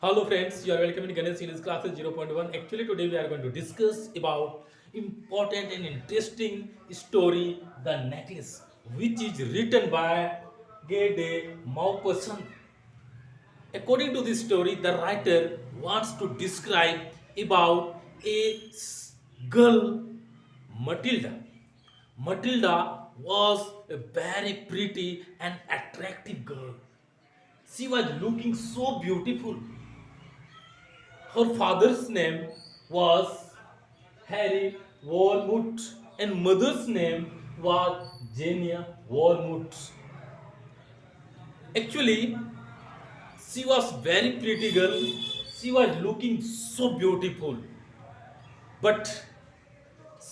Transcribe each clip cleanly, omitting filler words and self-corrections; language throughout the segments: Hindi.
Hello friends, you are welcome in Ganesh Series classes 0.1. Actually today we are going to discuss about important and interesting story, The Necklace, which is written by Gede Maupassant. According to this story, the writer wants to describe about girl, Matilda. Matilda was a very pretty and attractive girl. She was looking so beautiful. Her father's name was Harry Wormwood and mother's name was Jania Wormwood. Actually, she was very pretty girl. She was looking so beautiful. But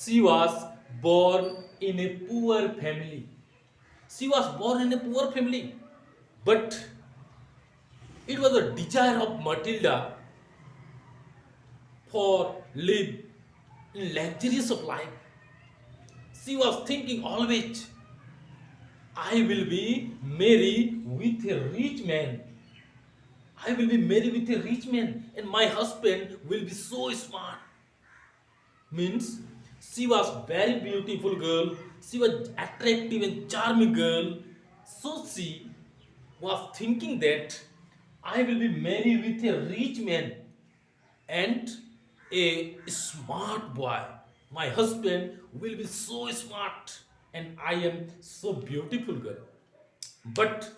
she was born in a poor family. She was born in a poor family. But it was a desire of Matilda for live in luxurious of life. She was thinking always, I will be married with a rich man. I will be married with a rich man, and my husband will be so smart. Means she was very beautiful girl. She was attractive and charming girl. So she was thinking that I will be married with a rich man and a smart boy. My husband will be so smart and I am so beautiful girl. But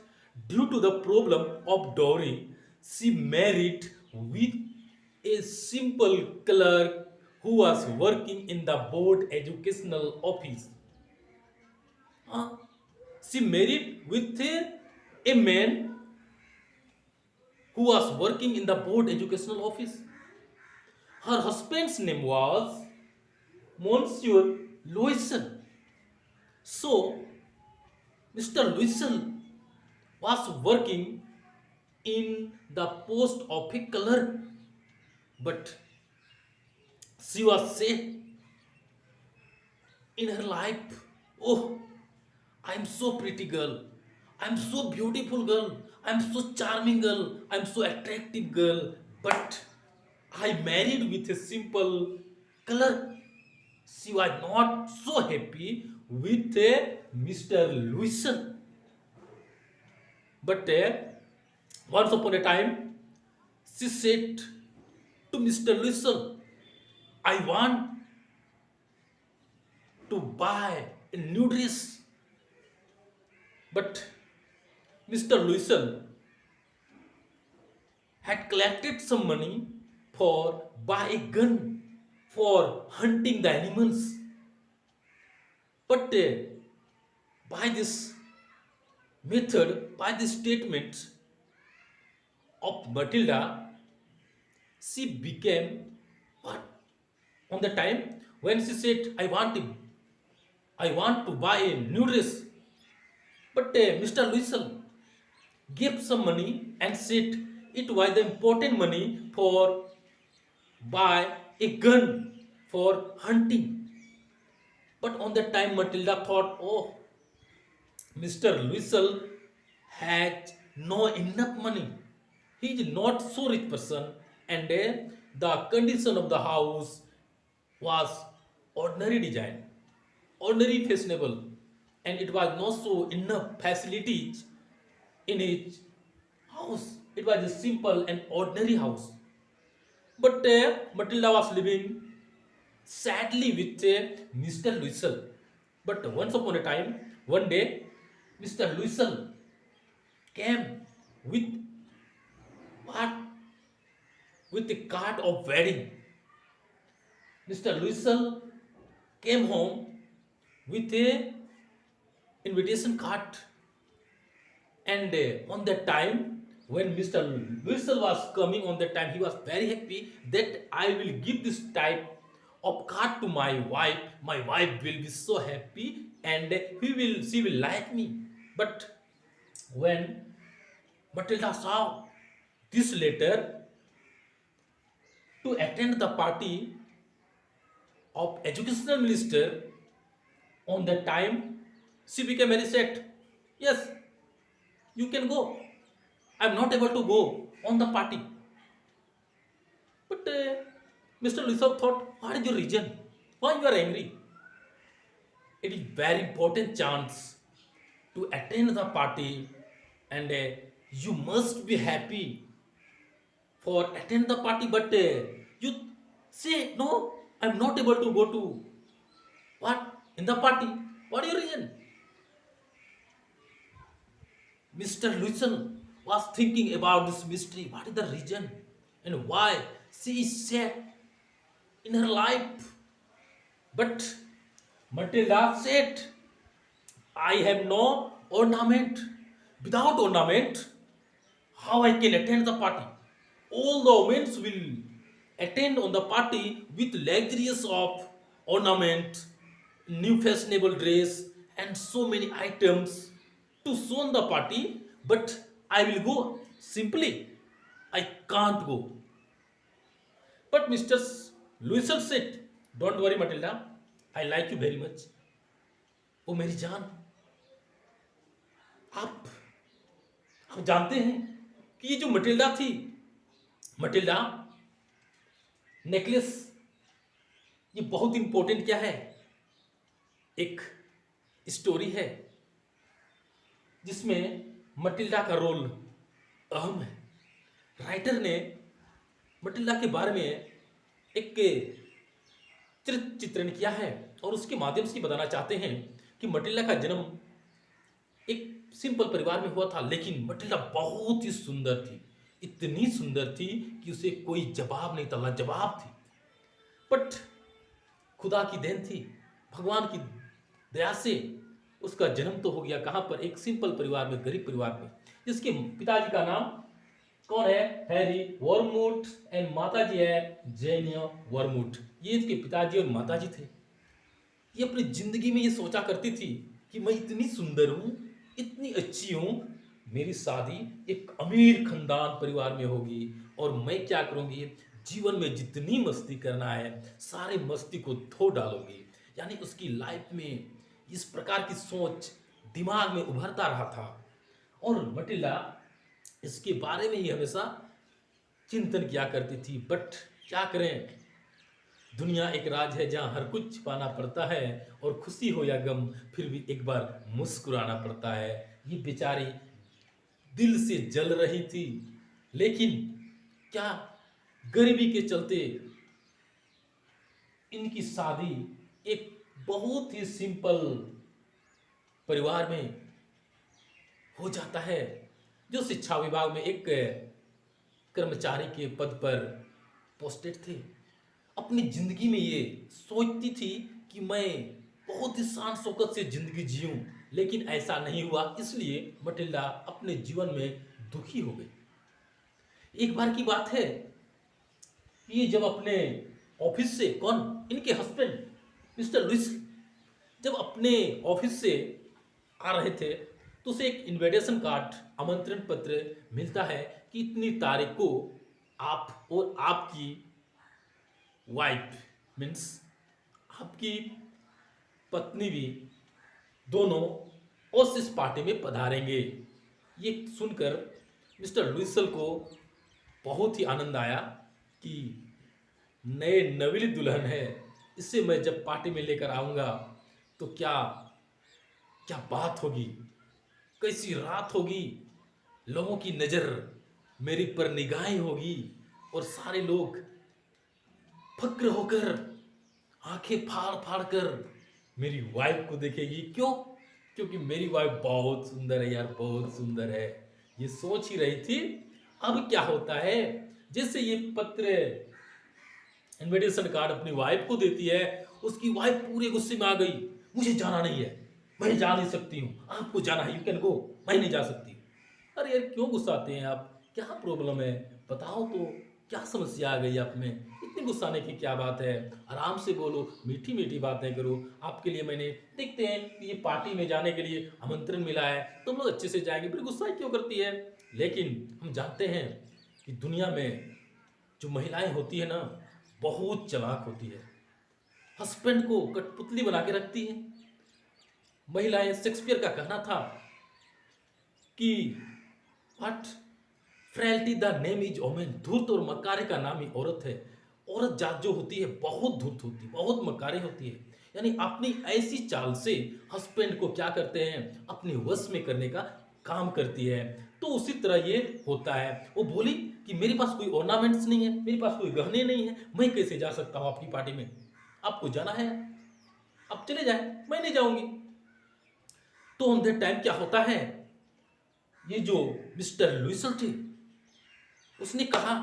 due to the problem of dowry, she married with a simple clerk who was working in the board educational office. Huh? She married with a man who was working in the board educational office. Her husband's name was Monsieur Louison. So, Mr. Louison was working in the post of a clerk, but she was said in her life, oh, I'm so pretty girl, I'm so beautiful girl, I'm so charming girl, I'm so attractive girl, but I married with a simple clerk. She was not so happy with a Mr. Louison. But once upon a time, she said to Mr. Louison, I want to buy a new dress. But Mr. Louison had collected some money for buy a gun for hunting the animals. But by this method, by this statement of Matilda, she became what? On the time when she said, I want to buy a new dress. But Mr. Louison gave some money and said it was the important money for buy a gun for hunting. But on that time, Matilda thought, oh, Mr. Louison had no enough money. He is not so rich person, and the condition of the house was ordinary design, ordinary fashionable, and it was not so enough facilities in his house. It was a simple and ordinary house. But Matilda was living sadly with Mr. Louisel. But once upon a time, one day, Mr. Louisel came with what? With the card of wedding. Mr. Louisel came home with a invitation card, and on that time when Mr. Louisel was coming, on that time he was very happy that I will give this type of card to my wife. My wife will be so happy and she will like me. But when Matilda saw this letter, to attend the party of educational minister, on that time she became very sad. Yes, you can go. I'm not able to go on the party. But Mr. Luisov thought, what is your reason? Why you are angry? It is very important chance to attend the party, and you must be happy for attend the party. But you say no, I'm not able to go to what in the party. What is your reason? Mr. Lucian was thinking about this mystery. What is the reason and why she is sad in her life? But Matilda said, I have no ornament. Without ornament, how I can attend the party? All the women will attend on the party with luxurious of ornament, new fashionable dress, and so many items to show on the party. But I will go simply. I can't go. But Mr. Louisel said, don't worry, Matilda. I like you very much. ओ मेरी जान, आप आप जानते हैं कि ये जो मटिल्डा थी, मटिल्डा नेकलेस, ये बहुत इंपॉर्टेंट क्या है, एक स्टोरी है जिसमें मटिल्डा का रोल अहम है। राइटर ने मटिल्डा के बारे में एक चित्रण किया है और उसके माध्यम से बताना चाहते हैं कि मटिल्डा का जन्म एक सिंपल परिवार में हुआ था, लेकिन मटिल्डा बहुत ही सुंदर थी, इतनी सुंदर थी कि उसे कोई जवाब नहीं था, लाजवाब थी। बट खुदा की देन थी, भगवान की दया से उसका जन्म तो हो गया कहाँ पर, एक सिंपल परिवार में, गरीब परिवार में, जिसके पिताजी का नाम कौन है, हैरी वर्मूट, एंड माताजी है जेनिया वर्मूट। ये इसके पिताजी और माताजी थे। ये अपनी जिंदगी में ये सोचा करती थी कि मैं इतनी सुंदर हूं, इतनी अच्छी हूं, मेरी शादी एक अमीर खानदान परिवार में होगी और मैं क्या करूंगी, जीवन में जितनी मस्ती करना है सारे मस्ती को धो डालूंगी। यानी उसकी लाइफ में इस प्रकार की सोच दिमाग में उभरता रहा था और मटिल्डा इसके बारे में ही हमेशा चिंतन किया करती थी। बट क्या करें, दुनिया एक राज है जहाँ हर कुछ छिपाना पड़ता है और खुशी हो या गम फिर भी एक बार मुस्कुराना पड़ता है। ये बेचारी दिल से जल रही थी, लेकिन क्या गरीबी के चलते इनकी शादी एक बहुत ही सिंपल परिवार में हो जाता है, जो शिक्षा विभाग में एक कर्मचारी के पद पर पोस्टेड थे। अपनी जिंदगी में ये सोचती थी कि मैं बहुत ही शान शौकत से जिंदगी जीऊं, लेकिन ऐसा नहीं हुआ, इसलिए मटिल्डा अपने जीवन में दुखी हो गई। एक बार की बात है, ये जब अपने ऑफिस से, कौन, इनके हस्बैंड मिस्टर लुइस जब अपने ऑफिस से आ रहे थे तो उसे एक इनविटेशन कार्ड, आमंत्रण पत्र मिलता है कि इतनी तारीख को आप और आपकी वाइफ, मीन्स आपकी पत्नी भी, दोनों उस पार्टी में पधारेंगे। ये सुनकर मिस्टर लुइसल को बहुत ही आनंद आया कि नए नवीली दुल्हन है, इससे मैं जब पार्टी में लेकर आऊँगा तो क्या क्या बात होगी, कैसी रात होगी, लोगों की नज़र मेरी पर निगाहें होगी और सारे लोग फक्र होकर आंखें फाड़ फाड़ कर मेरी वाइफ को देखेगी। क्यों? क्योंकि मेरी वाइफ बहुत सुंदर है यार, बहुत सुंदर है। ये सोच ही रही थी। अब क्या होता है, जैसे ये पत्र, इनविटेशन कार्ड अपनी वाइफ को देती है, उसकी वाइफ पूरे गुस्से में आ गई। मुझे जाना नहीं है, मैं जा नहीं सकती हूँ, आपको जाना है, यू कैन गो, मैं नहीं जा सकती। अरे यार क्यों गुस्साते हैं आप, क्या प्रॉब्लम है, बताओ तो, क्या समस्या आ गई आप में, इतनी गुस्साने की क्या बात है, आराम से बोलो, मीठी मीठी बातें करो। आपके लिए मैंने, देखते हैं कि ये पार्टी में जाने के लिए आमंत्रण मिला है, तुम लोग अच्छे से जाएंगे, फिर गुस्सा क्यों करती है। लेकिन हम जानते हैं कि दुनिया में जो महिलाएं होती है ना, बहुत चालाक होती है, हस्बैंड को कठपुतली बना के रखती है। महिलाएं, शेक्सपियर का कहना था कि what frailty the name is women, धूर्त और मक्कारी का नाम ही औरत है। औरत जात जो होती है बहुत धूर्त होती है, बहुत मक्कारी होती है। यानी अपनी ऐसी चाल से हस्बैंड को क्या करते हैं, अपने वश में करने का काम करती है। तो उसी तरह ये होता है। वो बोली कि मेरे पास कोई ऑर्नामेंट्स नहीं है, मेरे पास कोई गहने नहीं है, मैं कैसे जा सकता हूँ आपकी पार्टी में? आपको जाना है, आप चले जाए, मैं नहीं जाऊंगी। तो ऑन दैट टाइम क्या होता है, ये जो मिस्टर लुइसल थे, उसने कहा,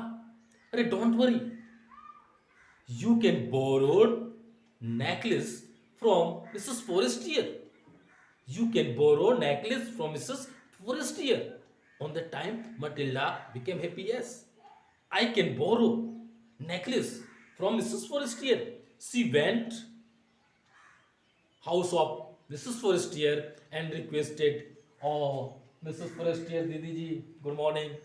अरे don't worry, you can borrow necklace from Mrs. Forestier. You can borrow necklace from Mrs. Forestier. On that time, Matilda became happy. Yes, I can borrow necklace from Mrs. Forestier. She went house of Mrs. Forestier and requested, "Oh, Mrs. Forestier, Didi ji, good morning.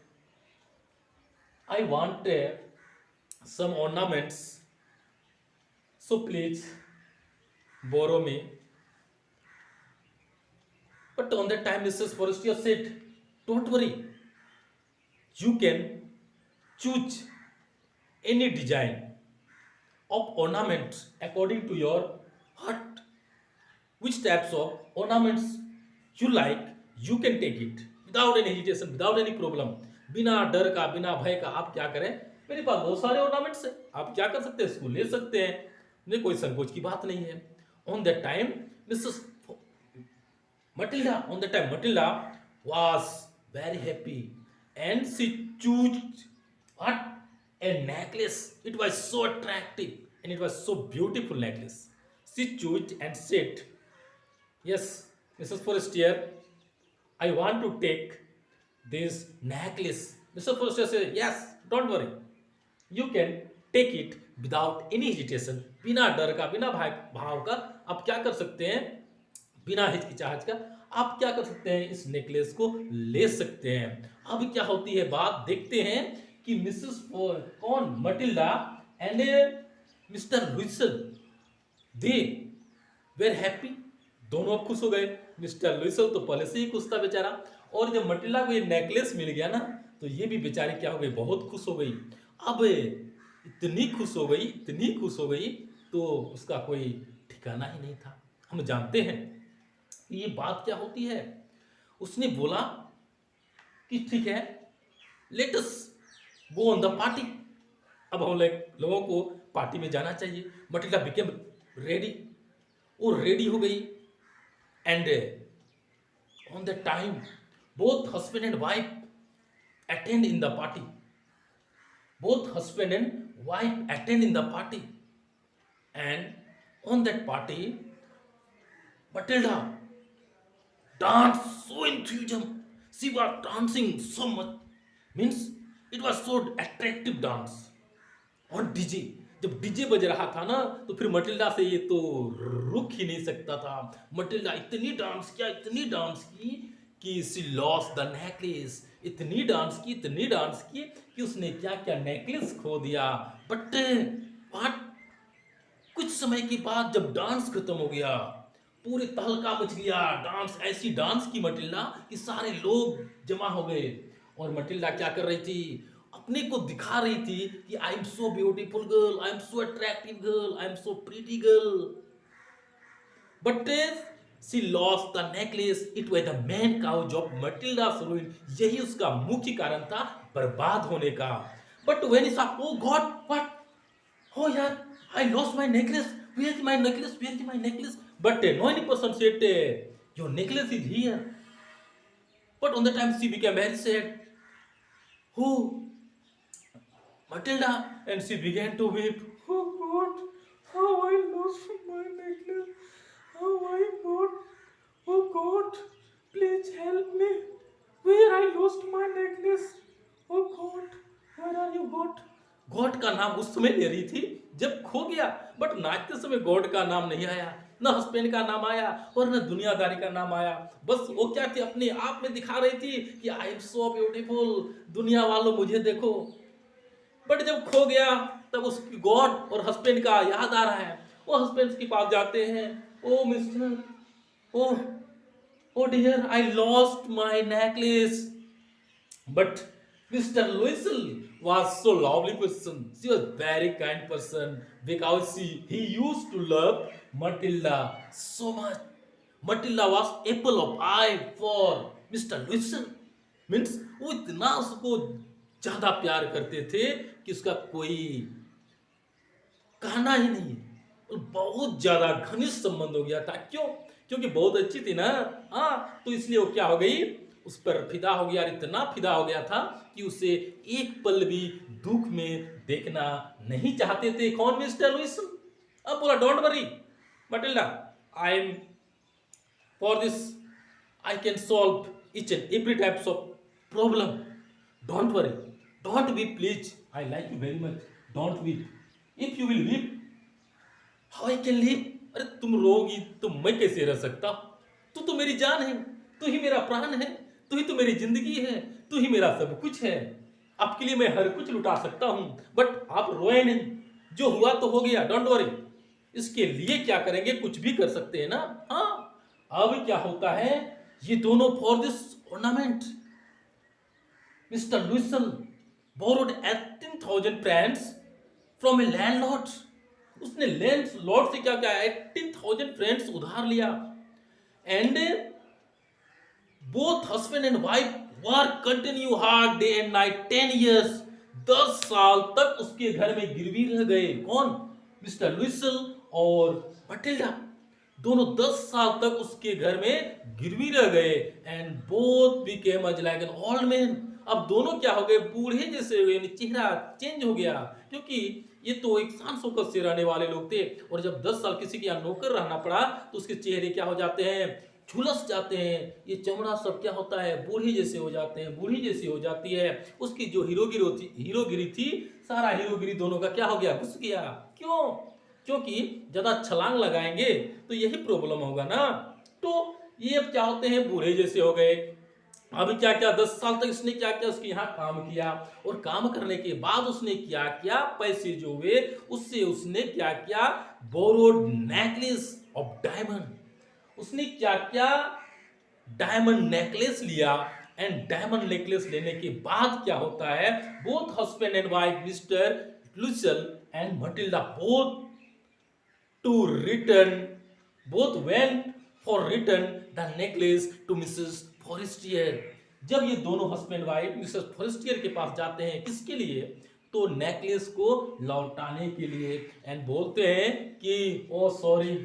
I want some ornaments. So please borrow me." But on that time, Mrs. Forestier said, "Don't worry, you can choose any design of ornaments according to your heart. Which types of ornaments you like, you can take it without any hesitation, without any problem." बिना डर का, बिना भय का आप क्या करें, मेरे पास बहुत सारे ऑर्नामेंट्स है, आप क्या कर सकते हैं, इसको ले सकते हैं, नहीं कोई संकोच की बात नहीं है। On that time Mrs Matilda was very happy and she chose what, a necklace. It was so attractive and it was so beautiful necklace. She chose and said, "Yes, Mrs. Forestier, I want to take this necklace." Mr. Forestier said, "Yes, don't worry. You can take it without any hesitation." बिना डर का, बिना भाव का आप क्या कर सकते हैं, बिना हिचकिचाहट का आप क्या कर सकते हैं, इस नेकलेस को ले सकते हैं। अब क्या होती है बात, देखते हैं कि मिसेस कौन, Matilda and Mr Loisel, they were happy, दोनों अब खुश हो गए। मिस्टर लुइसल तो पहले से ही खुश था बेचारा, और जब मटिल्डा को ये नेकलेस मिल गया ना, तो ये भी बेचारी क्या हो गई, बहुत खुश हो गई। अब इतनी खुश हो गई, इतनी खुश हो गई, तो उसका कोई ठिकाना ही नहीं था। हम जानते हैं ये बात क्या होती है। उसने बोला कि ठीक है, let us go on the party, अब हम लोगों को पार्टी में जाना चाहिए। मटिल्डा बिकेम रेडी, वो रेडी हो गई। And on the time both husband and wife attend in the party, both husband and wife attend in the party, and on that party Matilda danced so enthusiasm, she was dancing so much, means it was so attractive dance on DJ। जब डीजे बज रहा था ना, तो फिर मटिल्डा से ये तो रुक ही नहीं सकता था। मटिल्डा इतनी डांस किया, इतनी डांस की कि सी लॉस्ट द नेकलेस, इतनी डांस की, इतनी डांस की कि उसने क्या क्या नेकलेस खो दिया। बट व्हाट, कुछ समय के बाद जब डांस खत्म हो गया, पूरे तहलका मच गया, डांस ऐसी डांस की मटिल्डा कि सारे लोग जमा हो गए। और मटिल्डा क्या कर रही थी, अपने को दिखा रही थी कि I am so beautiful girl, I am so attractive girl, I am so pretty girl. But she lost the necklace, it was the main cause of Matilda's ruin, यही उसका मुख्य कारण था बर्बाद होने का। But when he saw, oh God, what, oh यार, I lost my necklace, where is my necklace, where is my necklace? But no any person said, your necklace is here. But on the time she became very sad. Who? Matilda, and she began to weep. Oh God, how I lost my necklace. Oh my God, oh God, please help me. Where I lost my necklace? Oh God, where are you God? God का नाम उस समय ले रही थी जब खो गया, बट नाचते समय गॉड का नाम नहीं आया, न हस्बैंड का नाम आया और न दुनियादारी का नाम आया। बस वो क्या थी, अपने आप में दिखा रही थी कि आई एम सो ब्यूटीफुल, दुनिया वालों मुझे देखो। बट जब खो गया तब उसकी गॉड और हस्बैंड का याद आ रहा है। वो हस्बैंड के पास जाते हैं, oh mister, oh dear, I lost my necklace. But Mr. Louisel was so lovely person. She was very kind person because he used to love Matilda so much. Matilda was apple of eye for Mr. Louisel. Means वो इतना उसको ज्यादा प्यार करते थे कि उसका कोई कहना ही नहीं है। और बहुत ज्यादा घनिष्ठ संबंध हो गया था। क्यों? क्योंकि बहुत अच्छी थी ना। हाँ, तो इसलिए वो क्या हो गई, उस पर फिदा हो गया। इतना फिदा हो गया था कि उसे एक पल भी दुख में देखना नहीं चाहते थे। कौन? मिस्टर लुइस। अब बोला don't worry Matilda, I am for this, I can solve each and every types of problem. Don't worry, don't weep please, I like you very much, don't weep. If you will weep, how I can live? अरे तुम रोगी तो मैं कैसे रह सकता? तू तो मेरी जान है, तू ही मेरा प्राण है, तू ही तो मेरी जिंदगी है, तू ही मेरा सब कुछ है। आपके लिए मैं हर कुछ लुटा सकता हूं, बट आप रोए नहीं। जो हुआ तो हो गया, डोंट वरी। इसके लिए क्या करेंगे, कुछ भी कर सकते हैं ना। हाँ, अब क्या होता है, ये दोनों for this ornament Mr. Louisel borrowed 18,000 francs from a landlord. उसने लैंडलॉर्ड से क्या क्या 18,000 फ्रेंड्स उधार लिया। And both husband and wife work continue hard day and night 10 years। 10 साल तक उसके घर में गिरवी रह गए। कौन? मिस्टर लुइसल और मटिल्डा। दोनों 10 साल तक उसके घर में गिरवी रह गए। And both became as like an old man. अब दोनों क्या हो गए, बूढ़े जैसे हो गए, चेहरा चेंज हो गया। क्योंकि ये तो एक शान शौकत से रहने वाले लोग थे, और जब 10 साल किसी के यहाँ नौकर रहना पड़ा तो उसके चेहरे क्या हो जाते हैं, झुलस जाते हैं। ये चमड़ा सब क्या होता है, बूढ़ी जैसे हो जाते हैं, बूढ़ी जैसी हो जाती है। उसकी जो हीरोगिरी थी, सारा हीरोगिरी दोनों का क्या हो गया, घुस गया। क्यों? क्योंकि ज्यादा छलांग लगाएंगे तो यही प्रॉब्लम होगा ना। तो ये अब क्या होते हैं, बूढ़े जैसे हो गए। अभी क्या क्या 10 साल तक इसने क्या क्या उसके यहाँ काम किया, और काम करने के बाद उसने क्या किया, पैसे जो हुए उससे उसने क्या किया, बोरोड नेकलेस ऑफ डायमंड। उसने क्या क्या, डायमंड नेकलेस लिया। एंड डायमंड नेकलेस लेने के बाद क्या होता है, both husband and wife Mr Loisel and Matilda both to return, both went for return the necklace to Mrs. Forestier। जब ये दोनों हस्बैंड वाइफ मिसेस फॉरेस्टियर के पास जाते हैं, किसके लिए, तो नेकलेस को लौटाने के लिए। एंड बोलते हैं कि ओ सॉरी,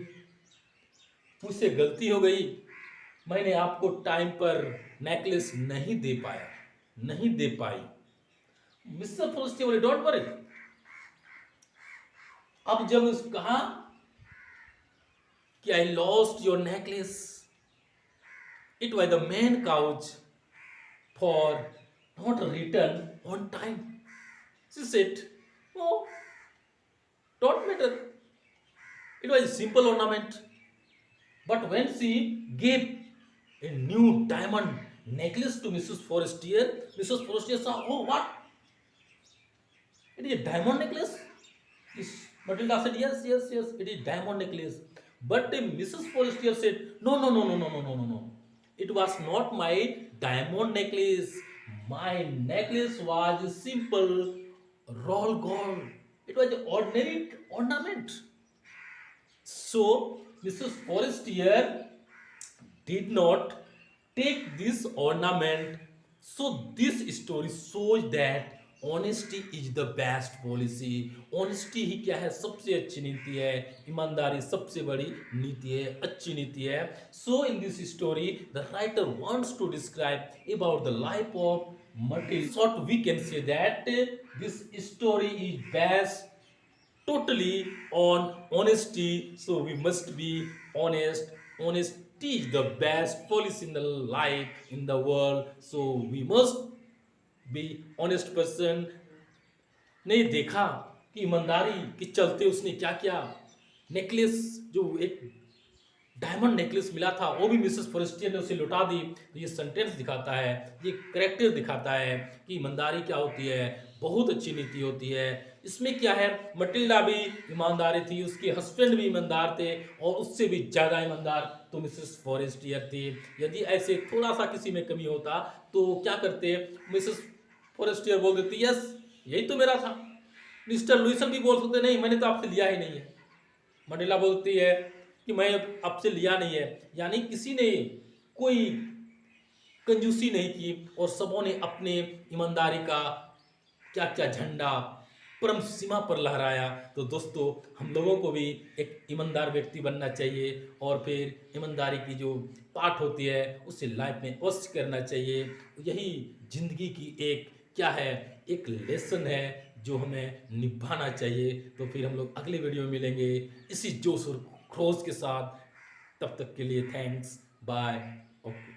मुझसे गलती हो गई, मैंने आपको टाइम पर नेकलेस नहीं दे पाया, नहीं दे पाई। मिस्टर फॉरेस्टियर बोले डोंट वरी। अब जब कहा कि I lost your necklace, it was the main cause for not return on time. She said, oh, don't matter, it was a simple ornament. But when she gave a new diamond necklace to Mrs. Forestier said, oh what, it is a diamond necklace? Matilda said, yes, it is diamond necklace. But Mrs. Forestier said, no. It was not my diamond necklace. My necklace was simple roll gold. It was an ordinary ornament. So Mrs. Forestier did not take this ornament. So this story shows that honesty is the best policy. Honesty ही क्या है, सबसे अच्छी नीति है। ईमानदारी सबसे बड़ी नीति है, अच्छी नीति है। So in this story the writer wants to describe about the life of Matilda. Short we can say that this story is based totally on honesty, so we must be honest. Honesty is the best policy in the life, in the world, so we must be honest person। ने देखा कि ईमानदारी के चलते उसने क्या किया, नेकलेस जो एक डायमंड नेकलेस मिला था वो भी मिसेस फॉरेस्टियर ने उसे लौटा दी। तो ये सेंटेंस दिखाता है, ये करेक्टर दिखाता है कि ईमानदारी क्या होती है, बहुत अच्छी नीति होती है। इसमें क्या है, मटिल्डा भी ईमानदारी थी, उसके हस्बैंड भी ईमानदार थे, और उससे भी ज़्यादा ईमानदार तो मिसेस फॉरेस्टियर थी। यदि ऐसे थोड़ा सा किसी में कमी होता तो क्या करते, मिसेस फॉरेस्टियर बोल देती यस, यही तो मेरा था। मिस्टर लुइसन भी बोल सकते नहीं, मैंने तो आपसे लिया ही नहीं है। मंडेला बोलती है कि मैं आपसे लिया नहीं है, यानी किसी ने कोई कंजूसी नहीं की और सबों ने अपने ईमानदारी का क्या क्या झंडा परम सीमा पर लहराया। तो दोस्तों, हम लोगों को भी एक ईमानदार व्यक्ति बनना चाहिए और फिर ईमानदारी की जो पाठ होती है उसे लाइफ में अवश्य करना चाहिए। यही जिंदगी की एक क्या है, एक लेसन है जो हमें निभाना चाहिए। तो फिर हम लोग अगले वीडियो में मिलेंगे इसी जोश और खरोश के साथ। तब तक के लिए थैंक्स, बाय, ओके।